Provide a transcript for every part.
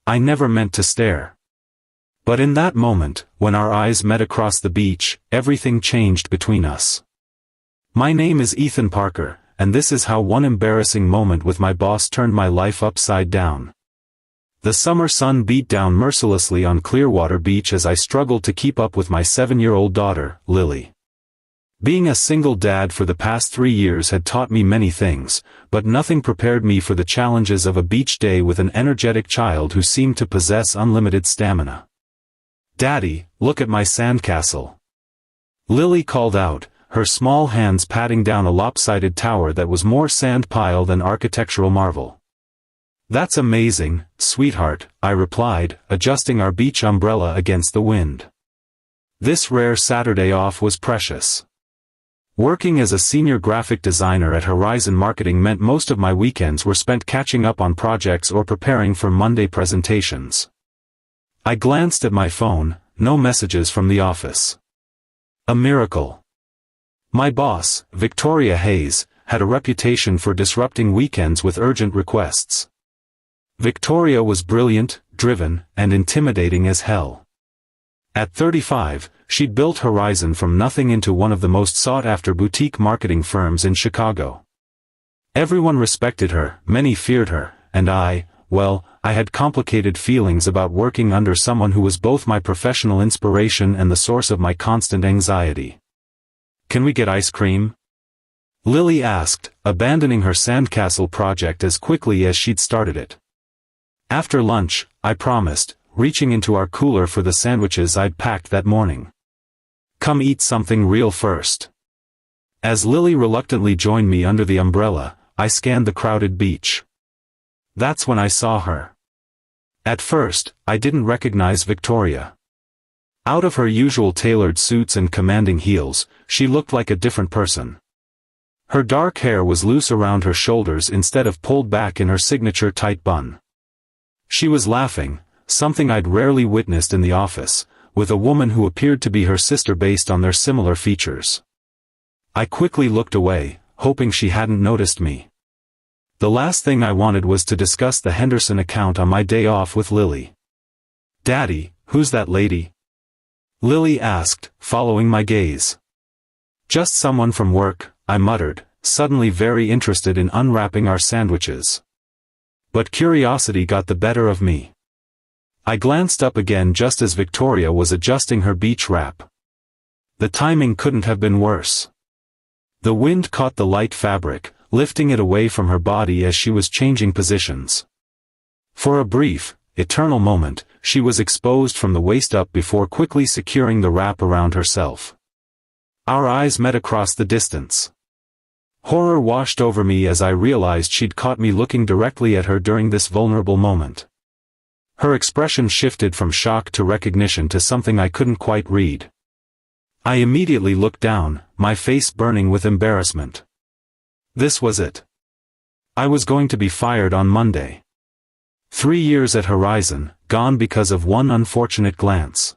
I never meant to stare. But in that moment, when our eyes met across the beach, everything changed between us. My name is Ethan Parker, and this is how one embarrassing moment with my boss turned my life upside down. The summer sun beat down mercilessly on Clearwater Beach as I struggled to keep up with my 7-year-old daughter, Lily. Being a single dad for the past 3 years had taught me many things, but nothing prepared me for the challenges of a beach day with an energetic child who seemed to possess unlimited stamina. "Daddy, look at my sandcastle," Lily called out, her small hands patting down a lopsided tower that was more sand pile than architectural marvel. "That's amazing, sweetheart," I replied, adjusting our beach umbrella against the wind. This rare Saturday off was precious. Working as a senior graphic designer at Horizon Marketing meant most of my weekends were spent catching up on projects or preparing for Monday presentations. I glanced at my phone, no messages from the office. A miracle. My boss, Victoria Hayes, had a reputation for disrupting weekends with urgent requests. Victoria was brilliant, driven, and intimidating as hell. At 35, she'd built Horizon from nothing into one of the most sought-after boutique marketing firms in Chicago. Everyone respected her, many feared her, and I had complicated feelings about working under someone who was both my professional inspiration and the source of my constant anxiety. "Can we get ice cream?" Lily asked, abandoning her sandcastle project as quickly as she'd started it. "After lunch," I promised, reaching into our cooler for the sandwiches I'd packed that morning. "Come eat something real first." As Lily reluctantly joined me under the umbrella, I scanned the crowded beach. That's when I saw her. At first, I didn't recognize Victoria. Out of her usual tailored suits and commanding heels, she looked like a different person. Her dark hair was loose around her shoulders instead of pulled back in her signature tight bun. She was laughing, something I'd rarely witnessed in the office, with a woman who appeared to be her sister based on their similar features. I quickly looked away, hoping she hadn't noticed me. The last thing I wanted was to discuss the Henderson account on my day off with Lily. "Daddy, who's that lady?" Lily asked, following my gaze. "Just someone from work," I muttered, suddenly very interested in unwrapping our sandwiches. But curiosity got the better of me. I glanced up again just as Victoria was adjusting her beach wrap. The timing couldn't have been worse. The wind caught the light fabric, lifting it away from her body as she was changing positions. For a brief, eternal moment, she was exposed from the waist up before quickly securing the wrap around herself. Our eyes met across the distance. Horror washed over me as I realized she'd caught me looking directly at her during this vulnerable moment. Her expression shifted from shock to recognition to something I couldn't quite read. I immediately looked down, my face burning with embarrassment. This was it. I was going to be fired on Monday. 3 years at Horizon, gone because of one unfortunate glance.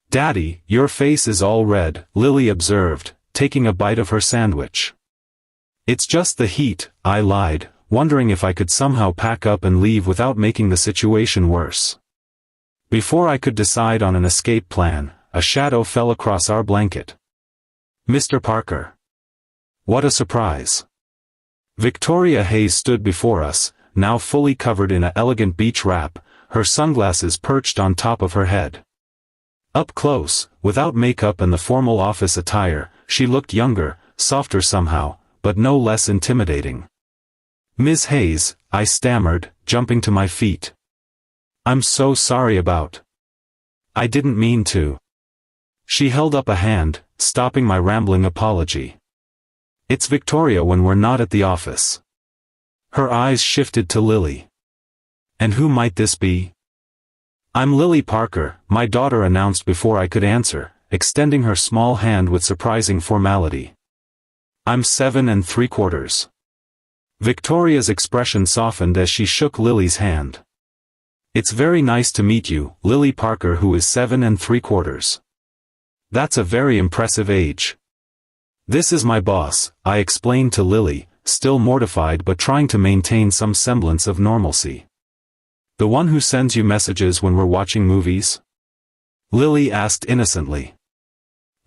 "Daddy, your face is all red," Lily observed, taking a bite of her sandwich. "It's just the heat," I lied, wondering if I could somehow pack up and leave without making the situation worse. Before I could decide on an escape plan, a shadow fell across our blanket. "Mr. Parker." What a surprise. Victoria Hayes stood before us, now fully covered in an elegant beach wrap, her sunglasses perched on top of her head. Up close, without makeup and the formal office attire, she looked younger, softer somehow, but no less intimidating. "Ms. Hayes," I stammered, jumping to my feet. "I'm so sorry about. I didn't mean to." She held up a hand, stopping my rambling apology. "It's Victoria when we're not at the office." Her eyes shifted to Lily. "And who might this be?" "I'm Lily Parker," my daughter announced before I could answer, extending her small hand with surprising formality. "I'm 7 3/4. Victoria's expression softened as she shook Lily's hand. "It's very nice to meet you, Lily Parker, who is 7 3/4. That's a very impressive age." "This is my boss," I explained to Lily, still mortified but trying to maintain some semblance of normalcy. The one who sends you messages when we're watching movies? Lily asked innocently.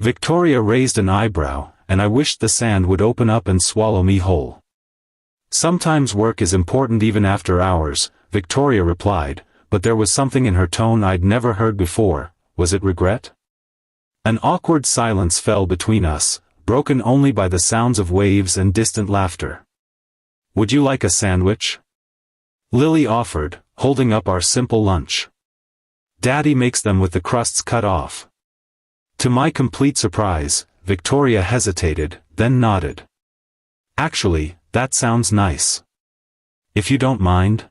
Victoria raised an eyebrow, and I wished the sand would open up and swallow me whole. Sometimes work is important even after hours, Victoria replied, but there was something in her tone I'd never heard before. Was it regret? An awkward silence fell between us, broken only by the sounds of waves and distant laughter. Would you like a sandwich? Lily offered, holding up our simple lunch. Daddy makes them with the crusts cut off. To my complete surprise, Victoria hesitated, then nodded. Actually, that sounds nice. If you don't mind.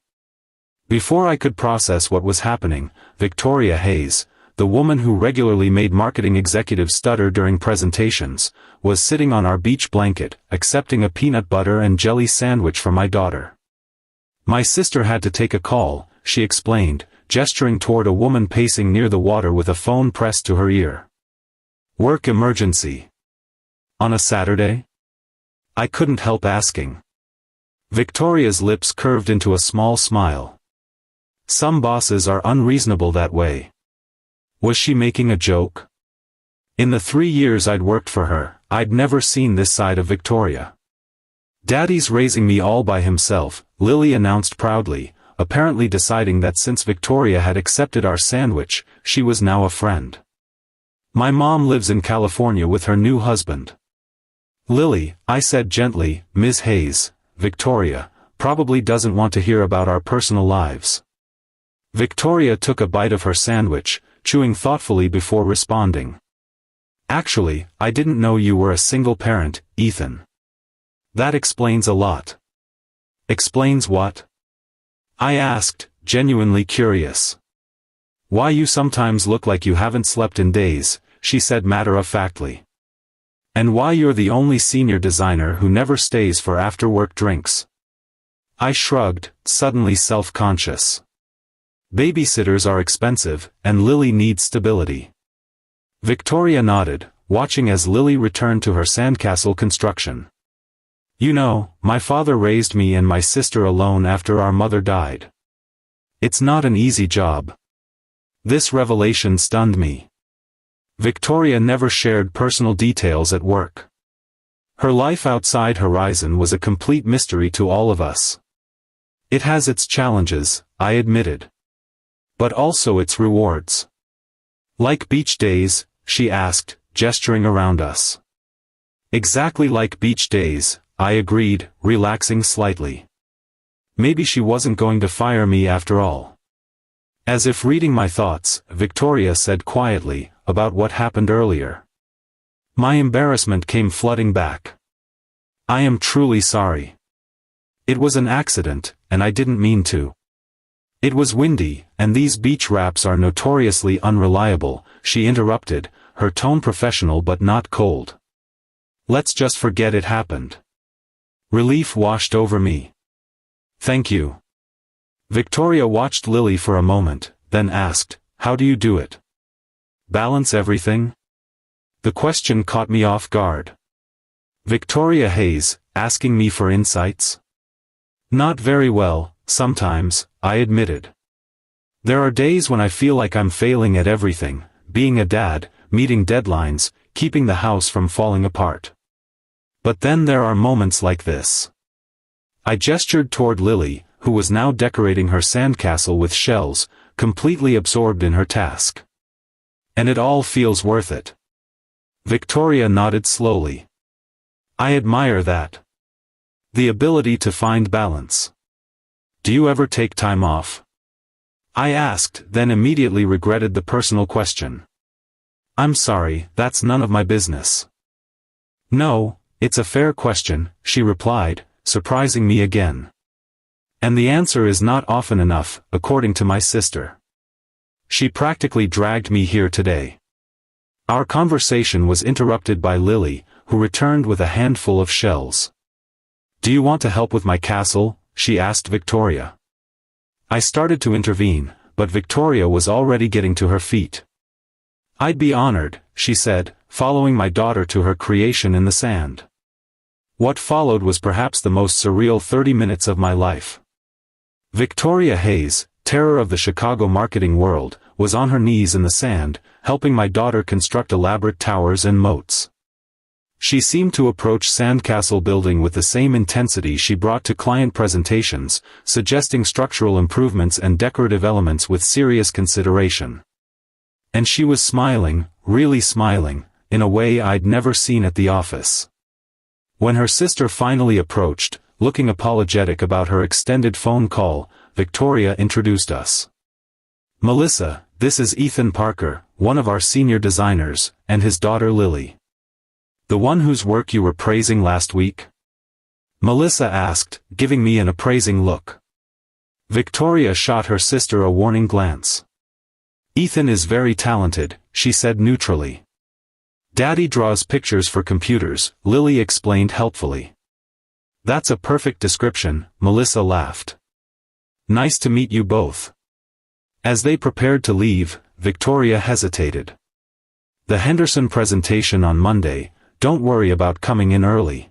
Before I could process what was happening, Victoria Hayes, the woman who regularly made marketing executives stutter during presentations, was sitting on our beach blanket, accepting a peanut butter and jelly sandwich from my daughter. My sister had to take a call, she explained, gesturing toward a woman pacing near the water with a phone pressed to her ear. Work emergency. On a Saturday? I couldn't help asking. Victoria's lips curved into a small smile. Some bosses are unreasonable that way. Was she making a joke? In the 3 years I'd worked for her, I'd never seen this side of Victoria. Daddy's raising me all by himself, Lily announced proudly, apparently deciding that since Victoria had accepted our sandwich, she was now a friend. My mom lives in California with her new husband. Lily, I said gently, Ms. Hayes, Victoria, probably doesn't want to hear about our personal lives. Victoria took a bite of her sandwich, chewing thoughtfully before responding. Actually, I didn't know you were a single parent, Ethan. That explains a lot. Explains what? I asked, genuinely curious. Why you sometimes look like you haven't slept in days, she said matter-of-factly. And why you're the only senior designer who never stays for after-work drinks. I shrugged, suddenly self-conscious. Babysitters are expensive, and Lily needs stability. Victoria nodded, watching as Lily returned to her sandcastle construction. You know, my father raised me and my sister alone after our mother died. It's not an easy job. This revelation stunned me. Victoria never shared personal details at work. Her life outside Horizon was a complete mystery to all of us. It has its challenges, I admitted. But also its rewards. Like beach days, she asked, gesturing around us. Exactly like beach days, I agreed, relaxing slightly. Maybe she wasn't going to fire me after all. As if reading my thoughts, Victoria said quietly, about what happened earlier. My embarrassment came flooding back. I am truly sorry. It was an accident, and I didn't mean to. It was windy, and these beach wraps are notoriously unreliable, she interrupted, her tone professional but not cold. Let's just forget it happened. Relief washed over me. Thank you. Victoria watched Lily for a moment, then asked, how do you do it? Balance everything? The question caught me off guard. Victoria Hayes, asking me for insights? Not very well, sometimes, I admitted. There are days when I feel like I'm failing at everything, being a dad, meeting deadlines, keeping the house from falling apart. But then there are moments like this. I gestured toward Lily, who was now decorating her sandcastle with shells, completely absorbed in her task. And it all feels worth it. Victoria nodded slowly. I admire that. The ability to find balance. Do you ever take time off? I asked, then immediately regretted the personal question. I'm sorry, that's none of my business. No, it's a fair question, she replied, surprising me again. And the answer is not often enough, according to my sister. She practically dragged me here today. Our conversation was interrupted by Lily, who returned with a handful of shells. Do you want to help with my castle? She asked Victoria. I started to intervene, but Victoria was already getting to her feet. I'd be honored, she said, following my daughter to her creation in the sand. What followed was perhaps the most surreal 30 minutes of my life. Victoria Hayes, terror of the Chicago marketing world, was on her knees in the sand, helping my daughter construct elaborate towers and moats. She seemed to approach sandcastle building with the same intensity she brought to client presentations, suggesting structural improvements and decorative elements with serious consideration. And she was smiling, really smiling, in a way I'd never seen at the office. When her sister finally approached, looking apologetic about her extended phone call, Victoria introduced us. "Melissa, this is Ethan Parker, one of our senior designers, and his daughter Lily. The one whose work you were praising last week?" Melissa asked, giving me an appraising look. Victoria shot her sister a warning glance. "Ethan is very talented," she said neutrally. "Daddy draws pictures for computers," Lily explained helpfully. "That's a perfect description," Melissa laughed. "Nice to meet you both." As they prepared to leave, Victoria hesitated. "The Henderson presentation on Monday, don't worry about coming in early.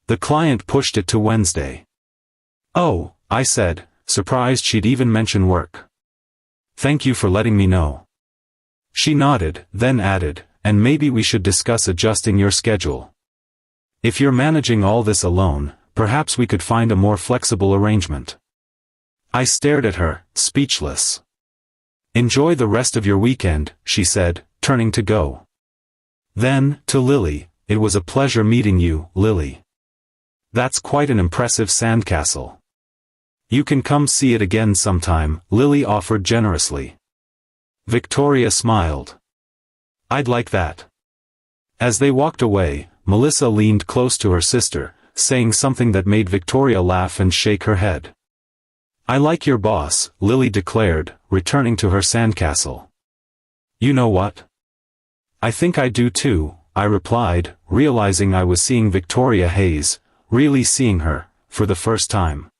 The client pushed it to Wednesday." "Oh," I said, surprised she'd even mention work. "Thank you for letting me know." She nodded, then added, "And maybe we should discuss adjusting your schedule. If you're managing all this alone, perhaps we could find a more flexible arrangement." I stared at her, speechless. "Enjoy the rest of your weekend," she said, turning to go. Then, to Lily, "It was a pleasure meeting you, Lily. That's quite an impressive sandcastle. You can come see it again sometime," Lily offered generously. Victoria smiled. "I'd like that." As they walked away, Melissa leaned close to her sister, saying something that made Victoria laugh and shake her head. "I like your boss," Lily declared, returning to her sandcastle. "You know what? I think I do too," I replied, realizing I was seeing Victoria Hayes, really seeing her, for the first time.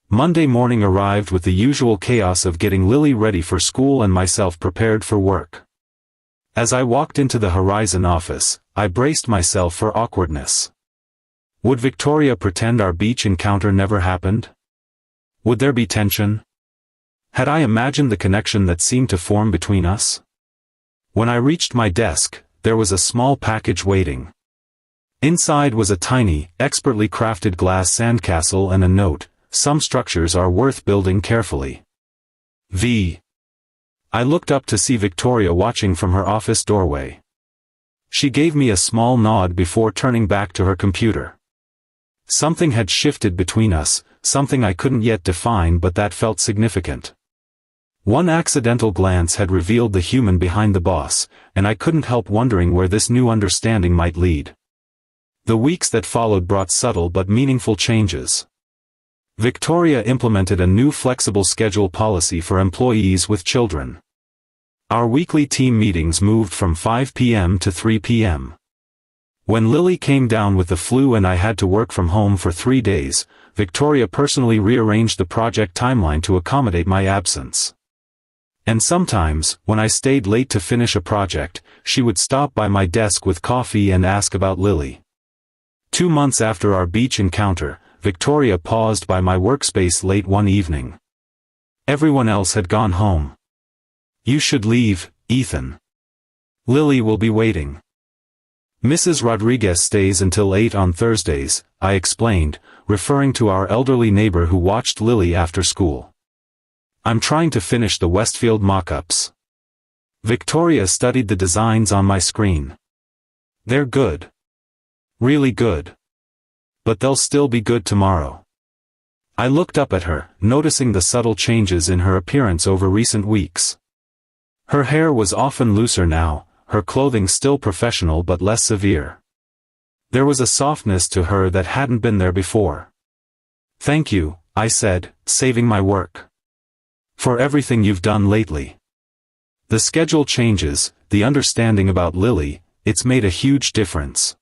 Monday morning arrived with the usual chaos of getting Lily ready for school and myself prepared for work. As I walked into the Horizon office, I braced myself for awkwardness. Would Victoria pretend our beach encounter never happened? Would there be tension? Had I imagined the connection that seemed to form between us? When I reached my desk, there was a small package waiting. Inside was a tiny, expertly crafted glass sandcastle and a note, "Some structures are worth building carefully. V." I looked up to see Victoria watching from her office doorway. She gave me a small nod before turning back to her computer. Something had shifted between us, something I couldn't yet define but that felt significant. One accidental glance had revealed the human behind the boss, and I couldn't help wondering where this new understanding might lead. The weeks that followed brought subtle but meaningful changes. Victoria implemented a new flexible schedule policy for employees with children. Our weekly team meetings moved from 5 p.m. to 3 p.m. When Lily came down with the flu and I had to work from home for 3 days, Victoria personally rearranged the project timeline to accommodate my absence. And sometimes, when I stayed late to finish a project, she would stop by my desk with coffee and ask about Lily. 2 months after our beach encounter, Victoria paused by my workspace late one evening. Everyone else had gone home. "You should leave, Ethan. Lily will be waiting." "Mrs. Rodriguez stays until 8 on Thursdays," I explained, referring to our elderly neighbor who watched Lily after school. "I'm trying to finish the Westfield mock-ups." Victoria studied the designs on my screen. "They're good. Really good. But they'll still be good tomorrow." I looked up at her, noticing the subtle changes in her appearance over recent weeks. Her hair was often looser now, her clothing still professional but less severe. There was a softness to her that hadn't been there before. "Thank you," I said, saving my work. "For everything you've done lately. The schedule changes, the understanding about Lily, it's made a huge difference."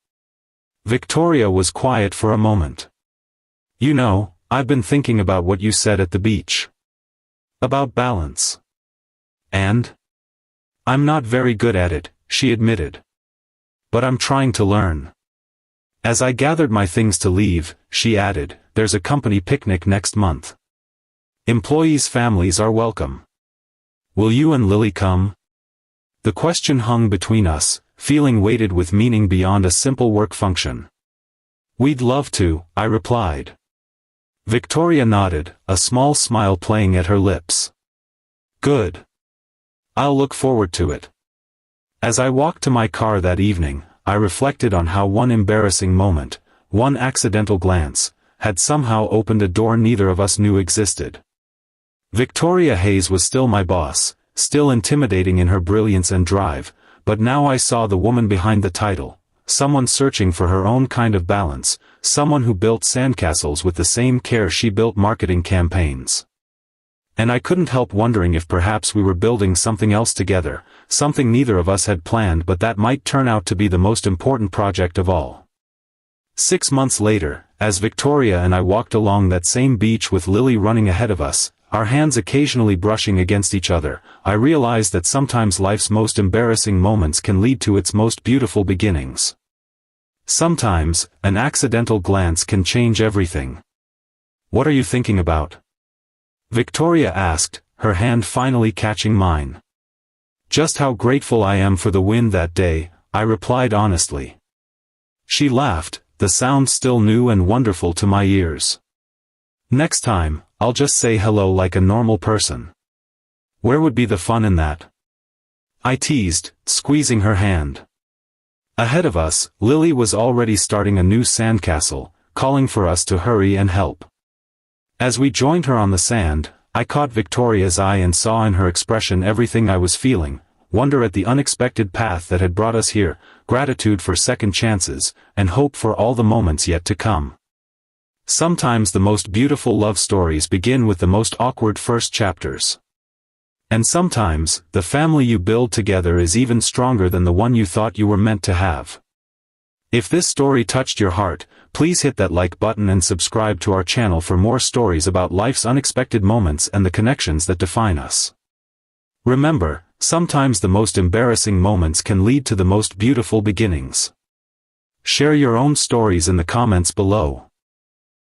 Victoria was quiet for a moment. "You know, I've been thinking about what you said at the beach. About balance. And? I'm not very good at it," she admitted. "But I'm trying to learn." As I gathered my things to leave, she added, "There's a company picnic next month. Employees' families are welcome. Will you and Lily come? The question hung between us, feeling weighted with meaning beyond a simple work function. We'd love to, I replied. Victoria nodded, a small smile playing at her lips. Good. I'll look forward to it. As I walked to my car that evening, I reflected on how one embarrassing moment, one accidental glance, had somehow opened a door neither of us knew existed. Victoria Hayes was still my boss, still intimidating in her brilliance and drive, but now I saw the woman behind the title, someone searching for her own kind of balance, someone who built sandcastles with the same care she built marketing campaigns. And I couldn't help wondering if perhaps we were building something else together, something neither of us had planned but that might turn out to be the most important project of all. 6 months later, as Victoria and I walked along that same beach with Lily running ahead of us, our hands occasionally brushing against each other, I realized that sometimes life's most embarrassing moments can lead to its most beautiful beginnings. Sometimes, an accidental glance can change everything. What are you thinking about? Victoria asked, her hand finally catching mine. Just how grateful I am for the win that day, I replied honestly. She laughed, the sound still new and wonderful to my ears. Next time, I'll just say hello like a normal person. Where would be the fun in that? I teased, squeezing her hand. Ahead of us, Lily was already starting a new sandcastle, calling for us to hurry and help. As we joined her on the sand, I caught Victoria's eye and saw in her expression everything I was feeling, wonder at the unexpected path that had brought us here, gratitude for second chances, and hope for all the moments yet to come. Sometimes the most beautiful love stories begin with the most awkward first chapters. And sometimes, the family you build together is even stronger than the one you thought you were meant to have. If this story touched your heart, please hit that like button and subscribe to our channel for more stories about life's unexpected moments and the connections that define us. Remember, sometimes the most embarrassing moments can lead to the most beautiful beginnings. Share your own stories in the comments below.